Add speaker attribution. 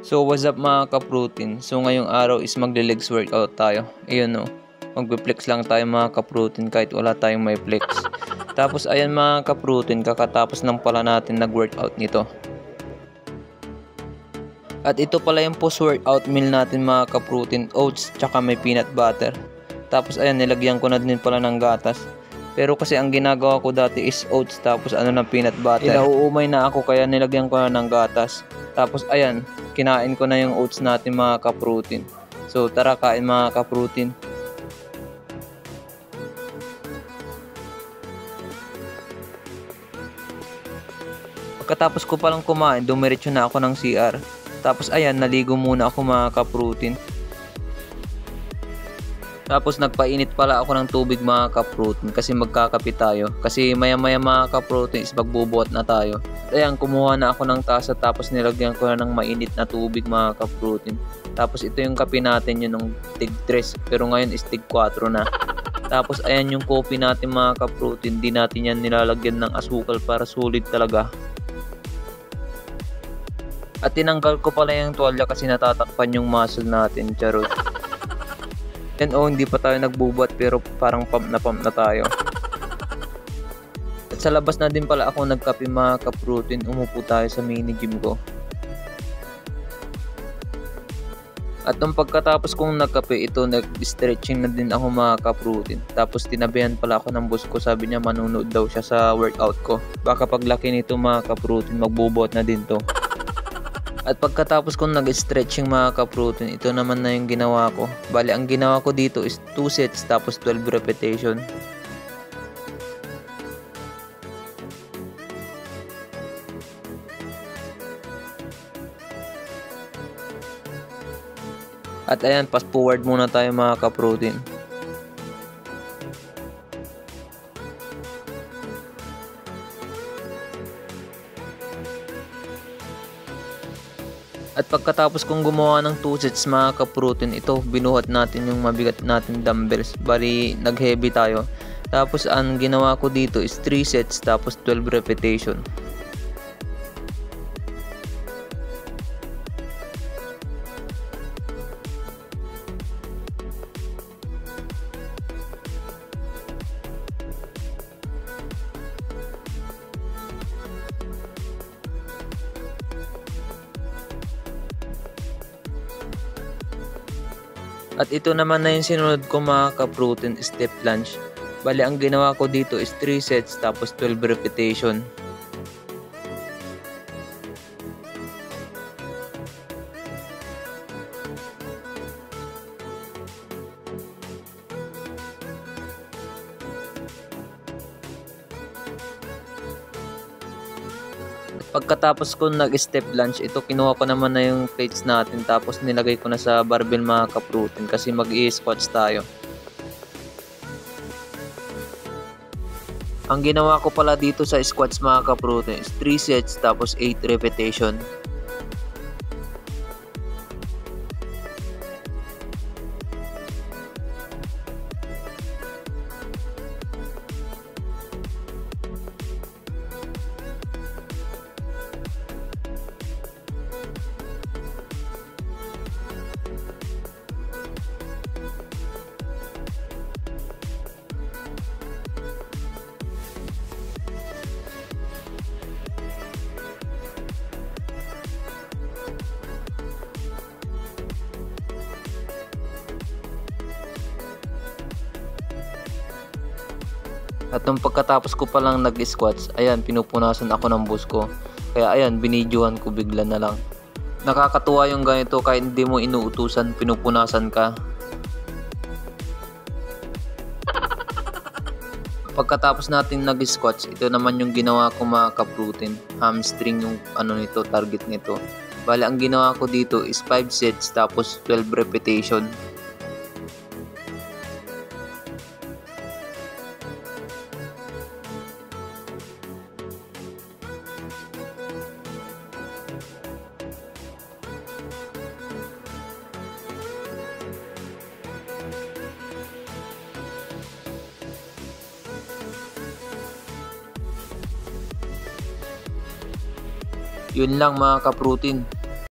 Speaker 1: So what's up mga ka-protein? So ngayong araw is magle-legs workout tayo. Ayun no. Magbe-flex lang tayo mga ka-protein kahit wala tayong may flex. Tapos ayan mga ka-protein, kakatapos lang pala natin nag-workout nito. At ito pala yung post-workout meal natin mga ka-protein, oats tsaka may peanut butter. Tapos ayan, nilagyan ko na din pala ng gatas. Pero kasi ang ginagawa ko dati is oats tapos ng peanut butter. Inauumay na ako kaya nilagyan ko na ng gatas. Tapos ayan, kinain ko na yung oats natin mga ka-protein. So tara kain mga ka-protein. Pagkatapos ko palang kumain, dumiretso na ako ng CR. Tapos ayan, naligo muna ako mga ka-protein. Tapos nagpainit pala ako ng tubig mga ka-protein kasi magkakape tayo. Kasi maya maya mga ka-protein is magbubuhat na tayo. At ayan, kumuha na ako ng tasa tapos nilagyan ko na ng mainit na tubig mga ka-protein. Tapos ito yung kape natin, yun ng tig 3 pero ngayon is tig 4 na. Tapos ayan yung coffee natin mga ka-protein, di natin yan nilalagyan ng asukal para sulit talaga. At tinanggal ko pala yung tuwalya kasi natatakpan yung muscle natin, charot. And hindi pa tayo nagbubuhat pero parang pump na tayo. At sa labas na din pala ako nagkape mga ka-protein, umupo tayo sa mini gym ko. At nung pagkatapos kong nagkape ito, nag-stretching na din ako mga ka-protein. Tapos tinabihan pala ako ng boss ko, sabi niya manunood daw siya sa workout ko. Baka paglaki nito mga ka-protein, magbubuhat na din to. At pagkatapos kong nag-stretching mga ka-protein, ito naman na yung ginawa ko. Bali, ang ginawa ko dito is 2 sets tapos 12 repetition. At ayan, fast forward muna tayo mga ka-protein. At pagkatapos kong gumawa ng 2 sets mga ka-protein, ito binuhat natin yung mabigat natin dumbbells. Bali nag-heavy tayo. Tapos ang ginawa ko dito is 3 sets tapos 12 repetition. At ito naman na yung sinunod ko mga ka-protein, step lunge. Bali ang ginawa ko dito is 3 sets tapos 12 repetition. Pagkatapos ko nag-step lunge, ito kinuha ko naman na yung plates natin tapos nilagay ko na sa barbell mga ka-protein kasi mag-i-squats tayo. Ang ginawa ko pala dito sa squats mga ka-protein is 3 sets tapos 8 repetition. At nung pagkatapos ko palang nag-squats, ayan, pinupunasan ako ng boss ko. Kaya ayan, binidyohan ko bigla na lang. Nakakatuwa yung ganito kahit hindi mo inuutusan, pinupunasan ka. Pagkatapos natin nag-squats, ito naman yung ginawa ko mga ka-protein. Hamstring yung nito, target nito. Bali, ang ginawa ko dito is 5 sets tapos 12 repetition. Yun lang mga ka-protein.